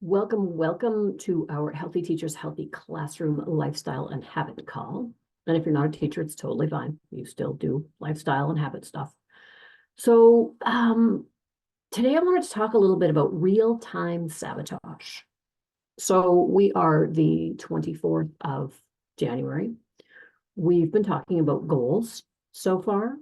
Welcome to our Healthy Teachers, Healthy Classroom Lifestyle and Habit Call. And if you're not a teacher, it's totally fine. You still do lifestyle and habit stuff. So today I wanted to talk a little bit about real-time sabotage. So we are the 24th of January. We've been talking about goals so far.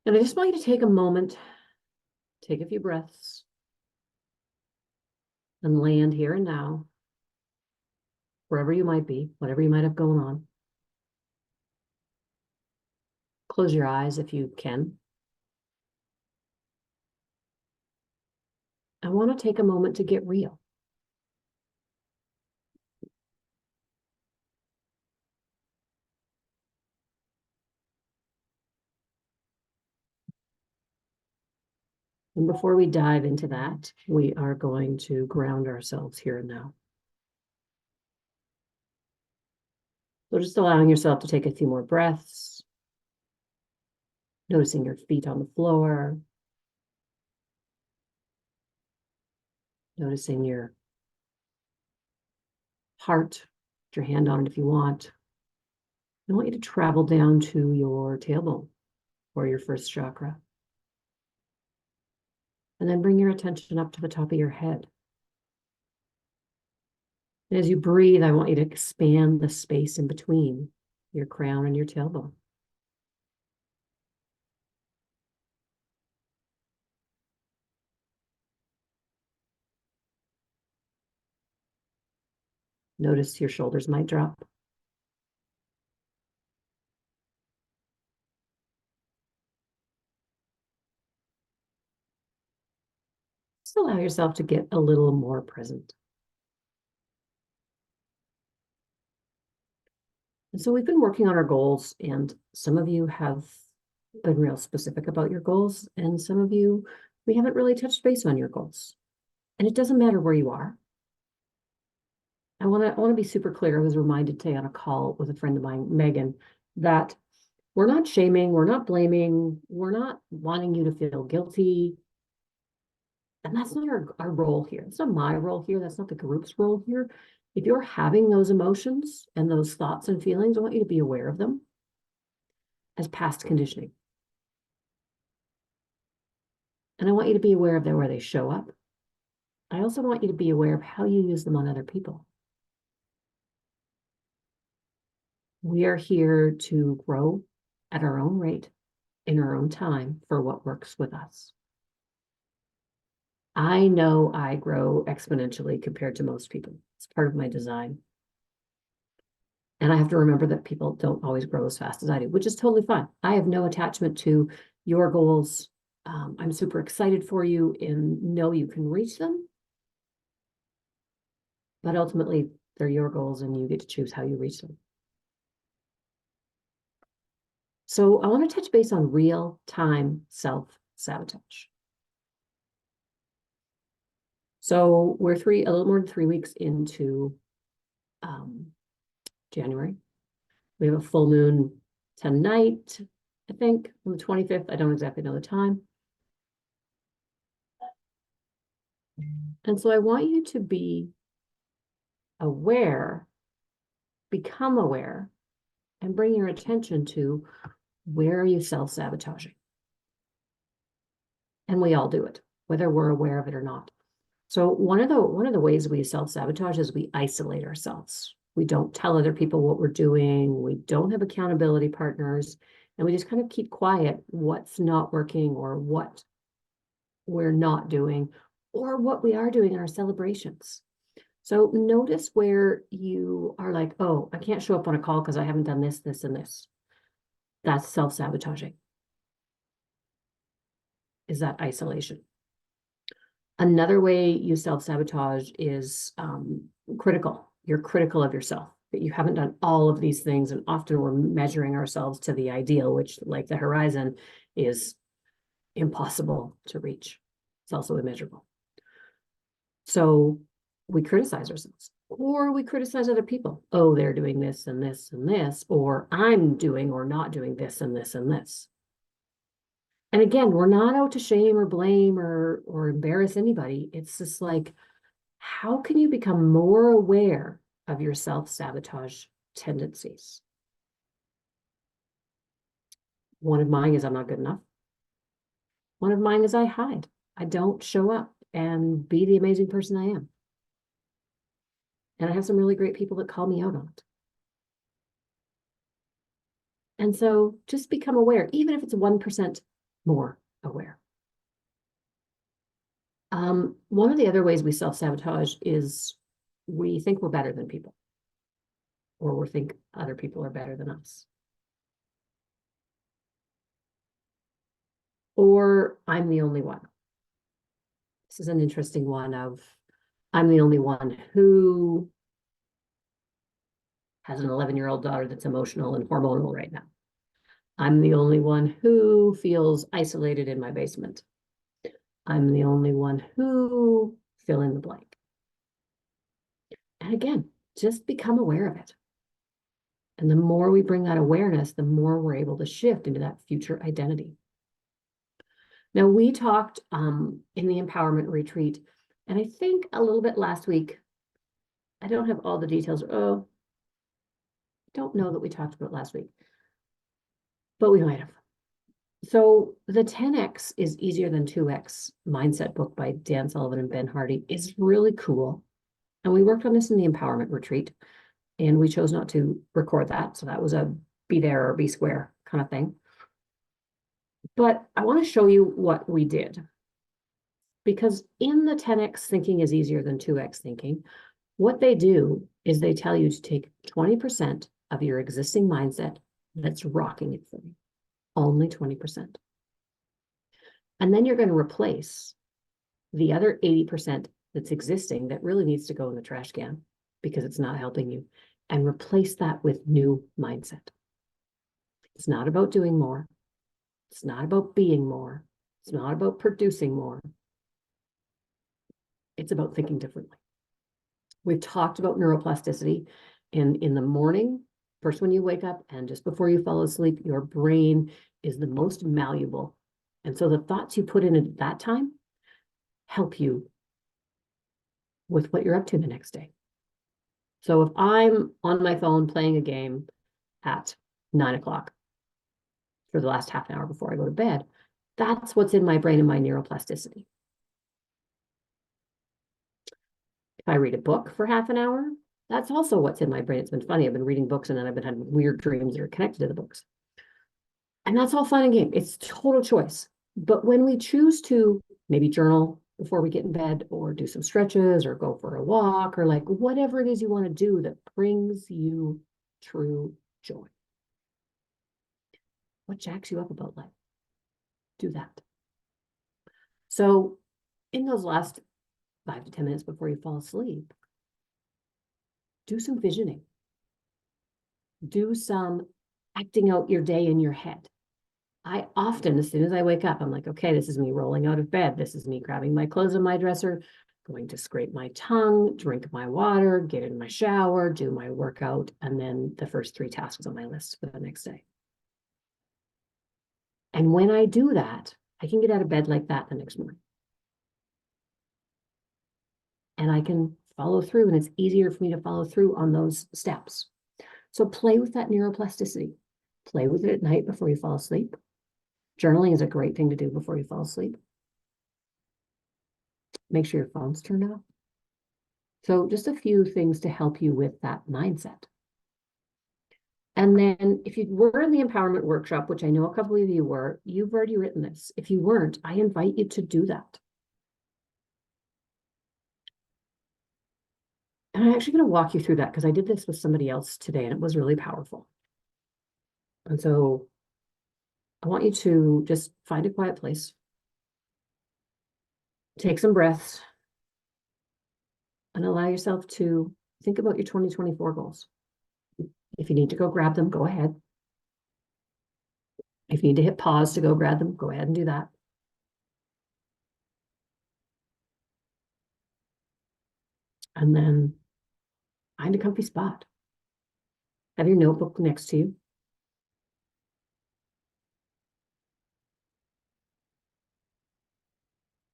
And I just want you to take a moment, take a few breaths, and land here and now, wherever you might be, whatever you might have going on. Close your eyes if you can. I want to take a moment to get real. And before we dive into that, we are going to ground ourselves here and now. So just allowing yourself to take a few more breaths, noticing your feet on the floor, noticing your heart, put your hand on it if you want. I want you to travel down to your tailbone or your first chakra. And then bring your attention up to the top of your head. And as you breathe, I want you to expand the space in between your crown and your tailbone. Notice your shoulders might drop. Just allow yourself to get a little more present. And so we've been working on our goals, and some of you have been real specific about your goals, and some of you, we haven't really touched base on your goals. And it doesn't matter where you are. I want to be super clear. I was reminded today on a call with a friend of mine, Megan, that we're not shaming, we're not blaming, we're not wanting you to feel guilty. And that's not our role here. It's not my role here. That's not the group's role here. If you're having those emotions and those thoughts and feelings, I want you to be aware of them as past conditioning. And I want you to be aware of them where they show up. I also want you to be aware of how you use them on other people. We are here to grow at our own rate, in our own time, for what works with us. I know I grow exponentially compared to most people. It's part of my design. And I have to remember that people don't always grow as fast as I do, which is totally fine. I have no attachment to your goals. I'm super excited for you and know you can reach them. But ultimately, they're your goals and you get to choose how you reach them. So I want to touch base on real-time self-sabotage. So we're a little more than 3 weeks into January. We have a full moon tonight, I think, on the 25th. I don't exactly know the time. And so I want you to be aware, become aware, and bring your attention to where are you self-sabotaging? And we all do it, whether we're aware of it or not. So one of the ways we self-sabotage is we isolate ourselves. We don't tell other people what we're doing. We don't have accountability partners, and we just kind of keep quiet what's not working or what we're not doing or what we are doing in our celebrations. So notice where you are like, oh, I can't show up on a call because I haven't done this, this, and this. That's self-sabotaging. Is that isolation? Another way you self-sabotage is critical. You're critical of yourself, that you haven't done all of these things. And often we're measuring ourselves to the ideal, which, like the horizon, is impossible to reach. It's also immeasurable. So we criticize ourselves, or we criticize other people. Oh, they're doing this and this and this, or I'm doing or not doing this and this and this. And again, we're not out to shame or blame or embarrass anybody. It's just like, how can you become more aware of your self-sabotage tendencies? One of mine is I'm not good enough. One of mine is I hide. I don't show up and be the amazing person I am. And I have some really great people that call me out on it. And so just become aware, even if it's 1% more aware. One of the other ways we self-sabotage is we think we're better than people, or we think other people are better than us. Or I'm the only one. This is an interesting one of I'm the only one who has an 11-year-old daughter that's emotional and hormonal right now. I'm the only one who feels isolated in my basement. I'm the only one who fill in the blank. And again, just become aware of it. And the more we bring that awareness, the more we're able to shift into that future identity. Now, we talked in the empowerment retreat, and I think a little bit last week, I don't have all the details. Oh, I don't know that we talked about it last week, but we might have. So the 10X is easier than 2X mindset book by Dan Sullivan and Ben Hardy is really cool. And we worked on this in the empowerment retreat, and we chose not to record that. So that was a be there or be square kind of thing. But I want to show you what we did. Because in the 10X thinking is easier than 2X thinking, what they do is they tell you to take 20% of your existing mindset that's rocking it for you. Only 20%. And then you're going to replace the other 80% that's existing that really needs to go in the trash can because it's not helping you, and replace that with new mindset. It's not about doing more. It's not about being more. It's not about producing more. It's about thinking differently. We've talked about neuroplasticity, and in the morning, first when you wake up and just before you fall asleep, your brain is the most malleable. And so the thoughts you put in at that time help you with what you're up to the next day. So if I'm on my phone playing a game at 9 o'clock for the last half an hour before I go to bed, that's what's in my brain and my neuroplasticity. If I read a book for half an hour, that's also what's in my brain. It's been funny. I've been reading books and then I've been having weird dreams that are connected to the books. And that's all fun and game. It's total choice. But when we choose to maybe journal before we get in bed, or do some stretches, or go for a walk, or like whatever it is you want to do that brings you true joy. What jacks you up about life? Do that. So in those last 5 to 10 minutes before you fall asleep, do some visioning. Do some acting out your day in your head. I often, as soon as I wake up, I'm like, okay, this is me rolling out of bed. This is me grabbing my clothes in my dresser, going to scrape my tongue, drink my water, get in my shower, do my workout, and then the first 3 tasks on my list for the next day. And when I do that, I can get out of bed like that the next morning. And I can follow through, and it's easier for me to follow through on those steps. So play with that neuroplasticity. Play with it at night before you fall asleep. Journaling is a great thing to do before you fall asleep. Make sure your phone's turned off. So just a few things to help you with that mindset. And then if you were in the empowerment workshop, which I know a couple of you were, you've already written this. If you weren't, I invite you to do that. And I'm actually going to walk you through that because I did this with somebody else today and it was really powerful. And so I want you to just find a quiet place, take some breaths, and allow yourself to think about your 2024 goals. If you need to go grab them, go ahead. If you need to hit pause to go grab them, go ahead and do that. And then find a comfy spot. Have your notebook next to you.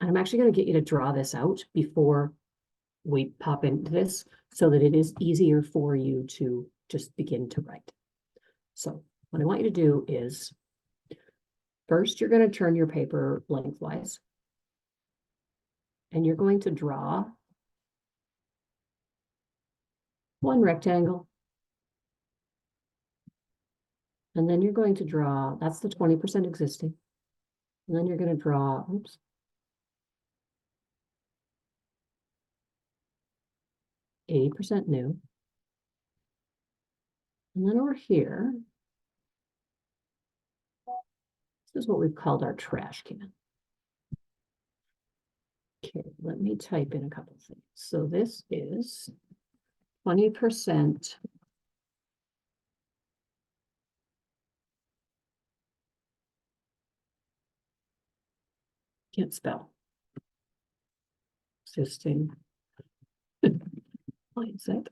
And I'm actually going to get you to draw this out before we pop into this so that it is easier for you to just begin to write. So what I want you to do is, first, you're going to turn your paper lengthwise, and you're going to draw one rectangle. And then you're going to draw, that's the 20% existing. And then you're going to draw, oops, 80% new. And then over here, this is what we've called our trash can. Okay, let me type in a couple things. So this is 20% can't spell. Existing mindset.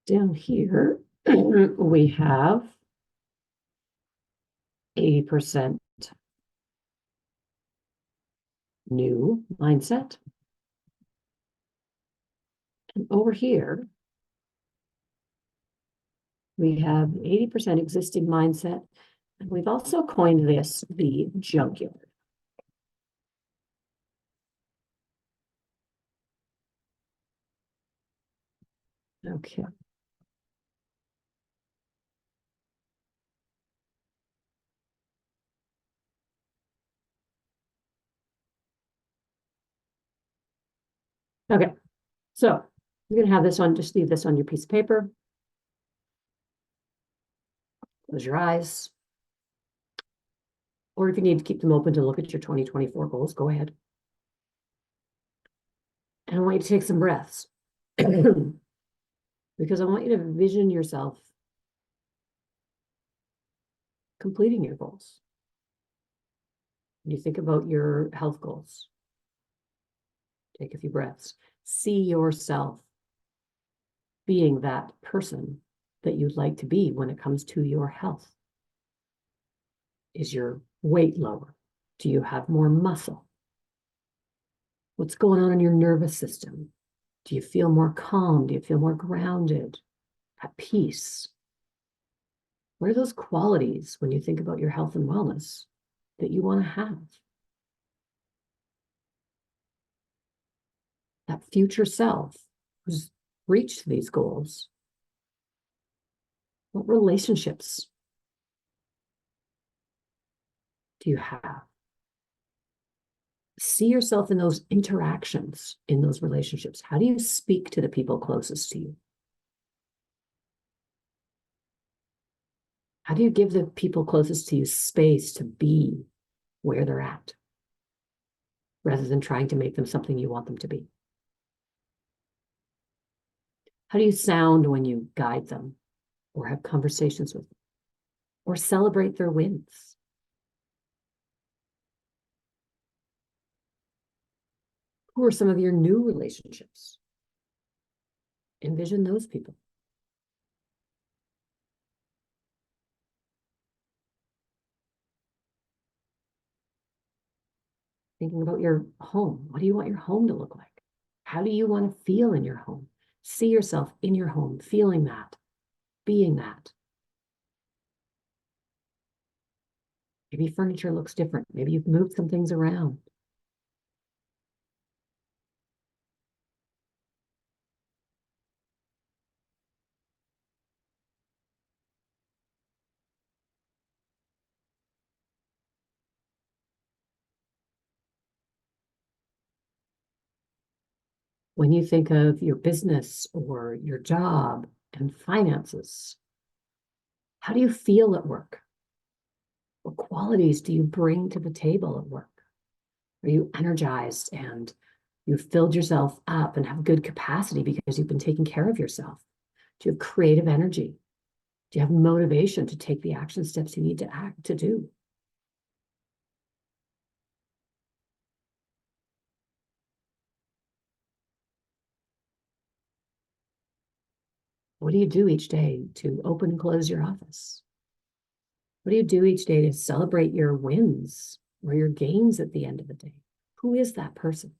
Down here, we have 80% new mindset. And over here, we have 80% existing mindset. And we've also coined this the junkyard. Okay. Okay, so you're gonna have this on, just leave this on your piece of paper. Close your eyes. Or if you need to keep them open to look at your 2024 goals, go ahead. And I want you to take some breaths. Because I want you to vision yourself completing your goals. When you think about your health goals, take a few breaths. See yourself being that person that you'd like to be when it comes to your health. Is your weight lower? Do you have more muscle? What's going on in your nervous system? Do you feel more calm? Do you feel more grounded, at peace? What are those qualities when you think about your health and wellness that you want to have? That future self who's reached these goals. What relationships do you have? See yourself in those interactions, in those relationships. How do you speak to the people closest to you? How do you give the people closest to you space to be where they're at, rather than trying to make them something you want them to be? How do you sound when you guide them or have conversations with them or celebrate their wins? Who are some of your new relationships? Envision those people. Thinking about your home. What do you want your home to look like? How do you want to feel in your home? See yourself in your home, feeling that, being that. Maybe furniture looks different. Maybe you've moved some things around. When you think of your business or your job and finances, how do you feel at work? What qualities do you bring to the table at work? Are you energized and you've filled yourself up and have good capacity because you've been taking care of yourself? Do you have creative energy? Do you have motivation to take the action steps you need to do? What do you do each day to open and close your office? What do you do each day to celebrate your wins or your gains at the end of the day? Who is that person?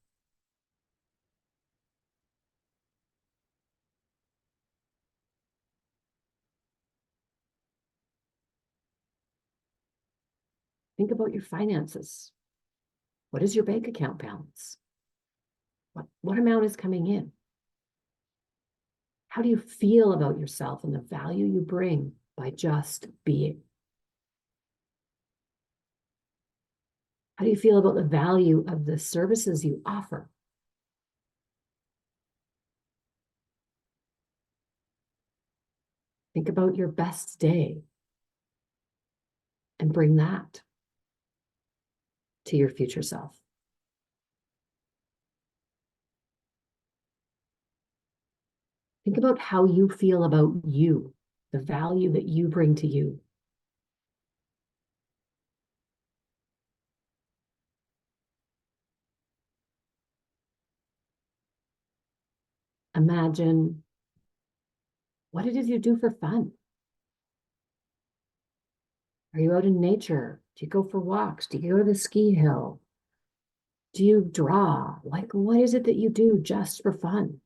Think about your finances. What is your bank account balance? What amount is coming in? How do you feel about yourself and the value you bring by just being? How do you feel about the value of the services you offer? Think about your best day and bring that to your future self. Think about how you feel about you, the value that you bring to you. Imagine what it is you do for fun. Are you out in nature? Do you go for walks? Do you go to the ski hill? Do you draw? Like, what is it that you do just for fun?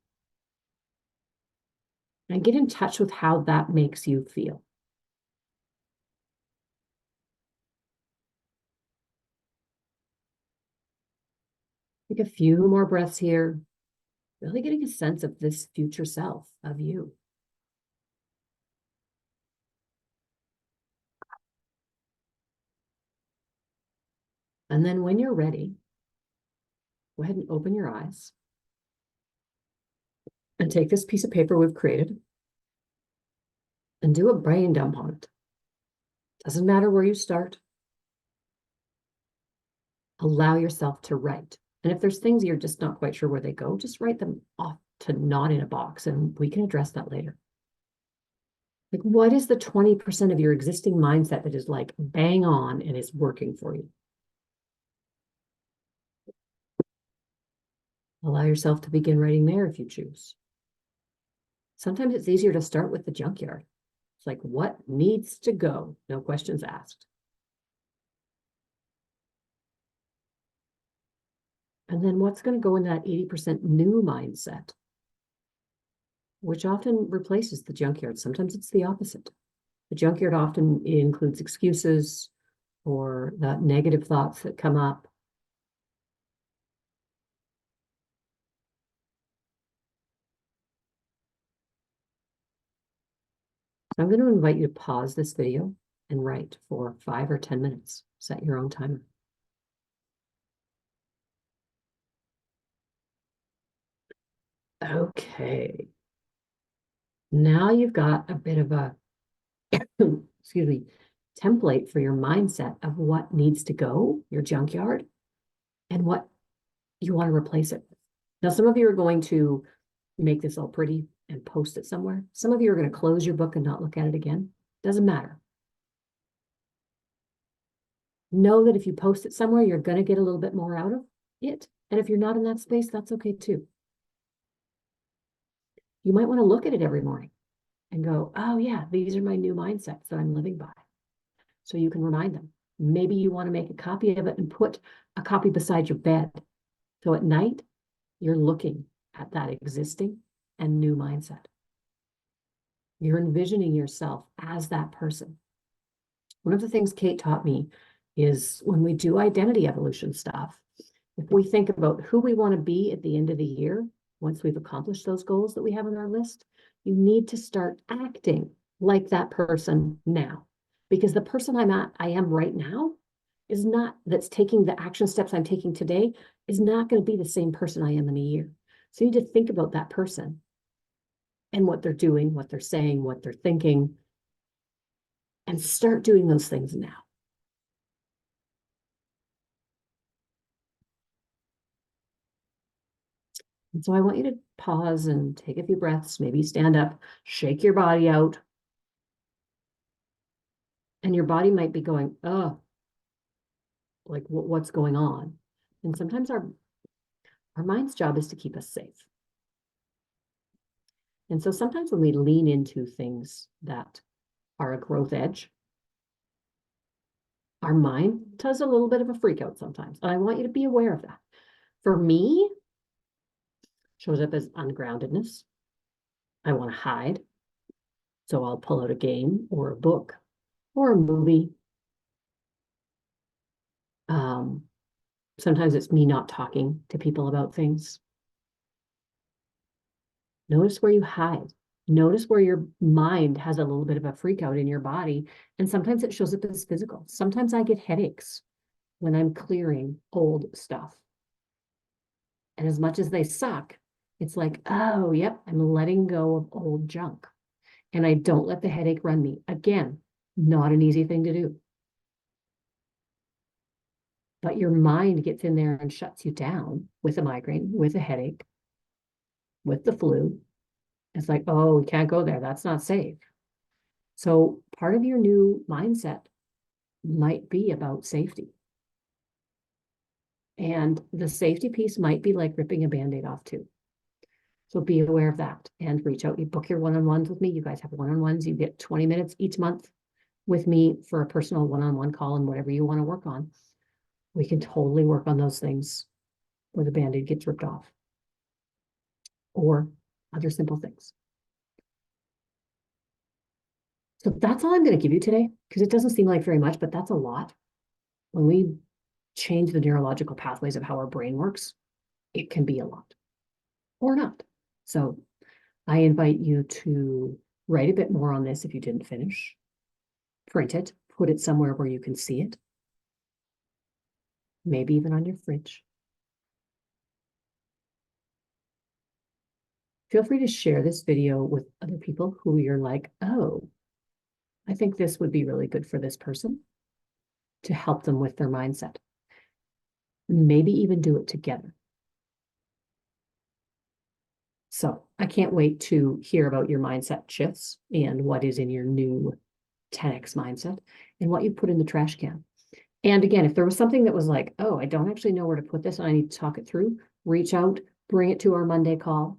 And get in touch with how that makes you feel. Take a few more breaths here, really getting a sense of this future self of you. And then when you're ready, go ahead and open your eyes and take this piece of paper we've created and do a brain dump on it. Doesn't matter where you start. Allow yourself to write. And if there's things you're just not quite sure where they go, just write them off to not in a box and we can address that later. Like, what is the 20% of your existing mindset that is like bang on and is working for you? Allow yourself to begin writing there if you choose. Sometimes it's easier to start with the junkyard. It's like, what needs to go? No questions asked. And then what's going to go in that 80% new mindset, which often replaces the junkyard. Sometimes it's the opposite. The junkyard often includes excuses or the negative thoughts that come up. So I'm going to invite you to pause this video and write for 5 or 10 minutes. Set your own timer. Okay. Now you've got a bit of a, excuse me, template for your mindset of what needs to go, your junkyard, and what you want to replace it with. Now, some of you are going to make this all pretty and post it somewhere. Some of you are going to close your book and not look at it again. Doesn't matter. Know that if you post it somewhere, you're going to get a little bit more out of it. And if you're not in that space, that's okay too. You might want to look at it every morning and go, oh yeah, these are my new mindsets that I'm living by. So you can remind them. Maybe you want to make a copy of it and put a copy beside your bed. So at night, you're looking at that existing and new mindset. You're envisioning yourself as that person. One of the things Kate taught me is when we do identity evolution stuff, if we think about who we want to be at the end of the year, once we've accomplished those goals that we have on our list, you need to start acting like that person now. Because the person I am right now is not, that's taking the action steps I'm taking today, is not going to be the same person I am in a year. So you need to think about that person and what they're doing, what they're saying, what they're thinking, and start doing those things now. And so I want you to pause and take a few breaths, maybe stand up, shake your body out. And your body might be going, oh, like what's going on? And sometimes our mind's job is to keep us safe. And so sometimes when we lean into things that are a growth edge, our mind does a little bit of a freak out sometimes. And I want you to be aware of that. For me, shows up as ungroundedness. I want to hide. So I'll pull out a game or a book or a movie. Sometimes it's me not talking to people about things. Notice where you hide. Notice where your mind has a little bit of a freak out in your body. And sometimes it shows up as physical. Sometimes I get headaches when I'm clearing old stuff. And as much as they suck, it's like, oh, yep, I'm letting go of old junk. And I don't let the headache run me. Again, not an easy thing to do. But your mind gets in there and shuts you down with a migraine, with a headache, with the flu. It's like, oh, we can't go there. That's not safe. So part of your new mindset might be about safety. And the safety piece might be like ripping a Band-Aid off too. So be aware of that and reach out. You book your one-on-ones with me. You guys have one-on-ones. You get 20 minutes each month with me for a personal one-on-one call and whatever you want to work on. We can totally work on those things where the Band-Aid gets ripped off or other simple things. So that's all I'm going to give you today because it doesn't seem like very much, but that's a lot. When we change the neurological pathways of how our brain works, it can be a lot or not. So I invite you to write a bit more on this if you didn't finish, print it, put it somewhere where you can see it, maybe even on your fridge. Feel free to share this video with other people who you're like, oh, I think this would be really good for this person to help them with their mindset. Maybe even do it together. So I can't wait to hear about your mindset shifts and what is in your new 10x mindset and what you put in the trash can. And again, if there was something that was like, oh, I don't actually know where to put this and I need to talk it through, reach out, bring it to our Monday call.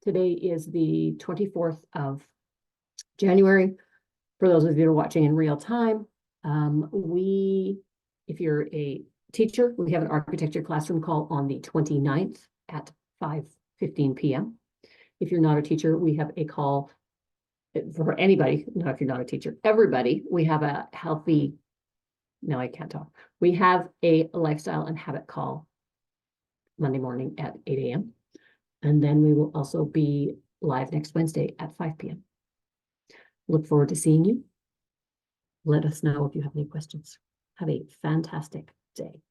Today is the 24th of January. For those of you who are watching in real time, if you're a teacher, we have an architecture classroom call on the 29th at 5:15 p.m. If you're not a teacher, we have a call for anybody, not if you're not a teacher, everybody. We have a healthy, no, I can't talk. We have a lifestyle and habit call Monday morning at 8 a.m. And then we will also be live next Wednesday at 5 p.m. Look forward to seeing you. Let us know if you have any questions. Have a fantastic day.